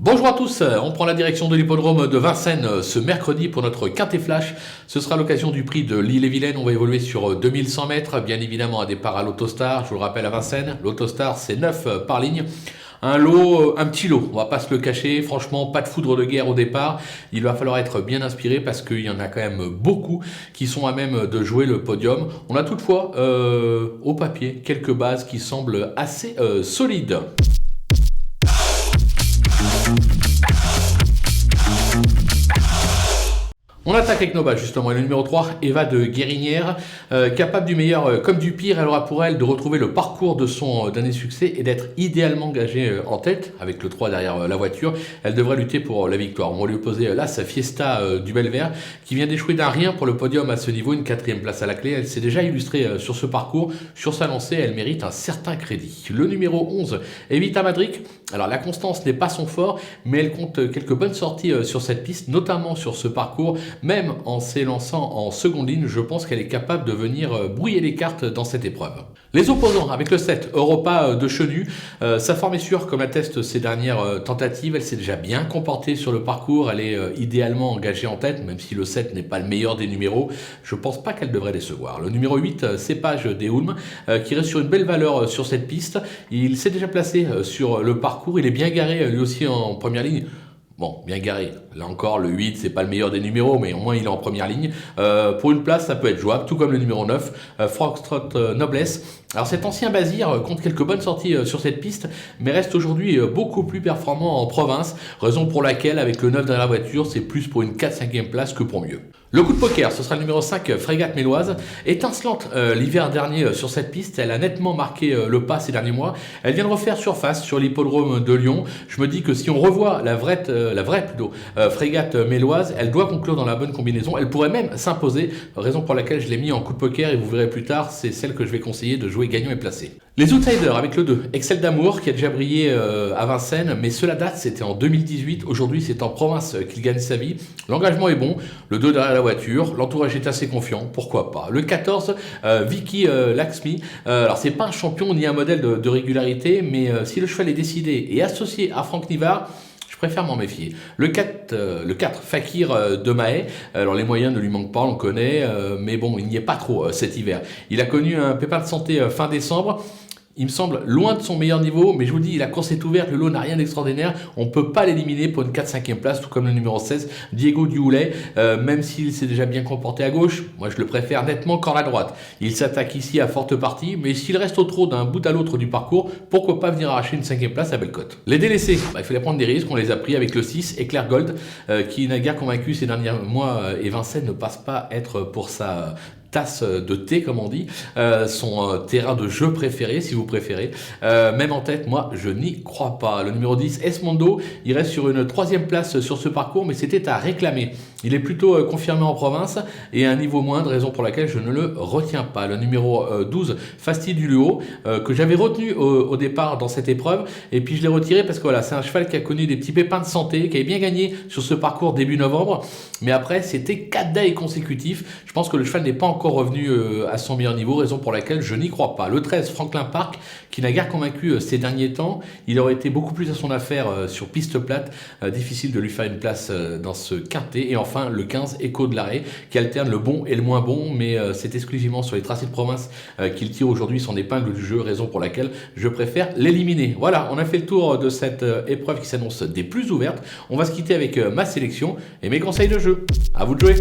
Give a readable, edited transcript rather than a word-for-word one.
Bonjour à tous, on prend la direction de l'hippodrome de Vincennes ce mercredi pour notre quintet flash. Ce sira l'occasion du prix de l'Ille-et-Vilaine. On va évoluer sur 2100 mètres, bien évidemment un départ à l'Autostar. Je vous le rappelle à Vincennes, l'Autostar c'est 9 par ligne. Un lot, un petit lot, on va pas se le cacher, franchement pas de foudre de guerre au départ, il va falloir être bien inspiré parce qu'il y en a quand même beaucoup qui sont à même de jouer le podium. On a toutefois au papier quelques bases qui semblent assez solides. On attaque avec nos bases justement, et le numéro 3, Eva de Guérinière, capable du meilleur comme du pire. Elle aura pour elle de retrouver le parcours de son dernier succès et d'être idéalement engagée en tête, avec le 3 derrière la voiture. Elle devrait lutter pour la victoire. On va lui opposer là sa Fiesta du Belvert, qui vient d'échouer d'un rien pour le podium à ce niveau, une 4e place à la clé. Elle s'est déjà illustrée sur ce parcours, sur sa lancée, elle mérite un certain crédit. Le numéro 11, Evita Madric. Alors la constance n'est pas son fort, mais elle compte quelques bonnes sorties sur cette piste, notamment sur ce parcours. Même en s'élançant en seconde ligne, je pense qu'elle est capable de venir brouiller les cartes dans cette épreuve. Les opposants, avec le 7, Europa de Chenu, sa forme est sûre, comme attestent ses dernières tentatives. Elle s'est déjà bien comportée sur le parcours, elle est idéalement engagée en tête, même si le 7 n'est pas le meilleur des numéros. Je pense pas qu'elle devrait décevoir. Le numéro 8, Cépage des Hulmes, qui reste sur une belle valeur sur cette piste. Il s'est déjà placé sur le parcours, il est bien garé lui aussi en première ligne. Bon, bien garé. Là encore, le 8, c'est pas le meilleur des numéros, mais au moins il est en première ligne. Pour une place, ça peut être jouable, tout comme le numéro 9, Foxtrot Noblesse. Alors cet ancien Bazir compte quelques bonnes sorties sur cette piste, mais reste aujourd'hui beaucoup plus performant en province, raison pour laquelle, avec le 9 dans la voiture, c'est plus pour une 4-5e place que pour mieux. Le coup de poker, ce sera le numéro 5, Frégate Méloise. Étincelante l'hiver dernier sur cette piste, elle a nettement marqué le pas ces derniers mois. Elle vient de refaire surface sur l'hippodrome de Lyon. Je me dis que si on revoit la vraie Frégate Méloise, elle doit conclure dans la bonne combinaison. Elle pourrait même s'imposer, raison pour laquelle je l'ai mis en coup de poker et vous verrez plus tard, c'est celle que je vais conseiller de jouer gagnant et placé. Les outsiders avec le 2, Excel d'Amour qui a déjà brillé à Vincennes, mais cela date, c'était en 2018. Aujourd'hui, c'est en province qu'il gagne sa vie. L'engagement est bon, le 2 derrière la voiture, l'entourage est assez confiant, pourquoi pas. Le 14, Vicky Laxmi, alors c'est pas un champion ni un modèle de régularité, mais si le cheval est décidé et associé à Franck Nivard, je préfère m'en méfier. Le 4, Fakir de Mahé. Alors les moyens ne lui manquent pas, on le connaît, mais bon, il n'y est pas trop cet hiver. Il a connu un pépin de santé fin décembre. Il me semble loin de son meilleur niveau, mais je vous dis, la course est ouverte, le lot n'a rien d'extraordinaire. On ne peut pas l'éliminer pour une 4-5e place, tout comme le numéro 16, Diego Duhoulet. Même s'il s'est déjà bien comporté à gauche, moi je le préfère nettement qu'en à droite. Il s'attaque ici à forte partie, mais s'il reste au trot d'un bout à l'autre du parcours, pourquoi pas venir arracher une 5e place à Bellecote. Les délaissés, il fallait prendre des risques, on les a pris avec le 6, Éclair Gold, qui n'a guère convaincu ces derniers mois, et Vincennes ne passe pas être pour sa tasse de thé comme on dit, son terrain de jeu préféré si vous préférez, même en tête, moi je n'y crois pas. Le numéro 10, Esmondo, il reste sur une 3e place sur ce parcours, mais c'était à réclamer. Il est plutôt confirmé en province et à un niveau moindre, raison pour laquelle je ne le retiens pas. Le numéro 12, Fasti du Luo, que j'avais retenu au départ dans cette épreuve, et puis je l'ai retiré parce que voilà, c'est un cheval qui a connu des petits pépins de santé, qui avait bien gagné sur ce parcours début novembre, mais après c'était 4 days consécutifs. Je pense que le cheval n'est pas encore revenu à son meilleur niveau, raison pour laquelle je n'y crois pas. Le 13, Franklin Park, qui n'a guère convaincu ces derniers temps, il aurait été beaucoup plus à son affaire sur piste plate, difficile de lui faire une place dans ce quintet. Et enfin le 15, Écho de l'Arrêt, qui alterne le bon et le moins bon, mais c'est exclusivement sur les tracés de province qu'il tire aujourd'hui son épingle du jeu, raison pour laquelle je préfère l'éliminer. Voilà, on a fait le tour de cette épreuve qui s'annonce des plus ouvertes. On va se quitter avec ma sélection et mes conseils de jeu. À vous de jouer.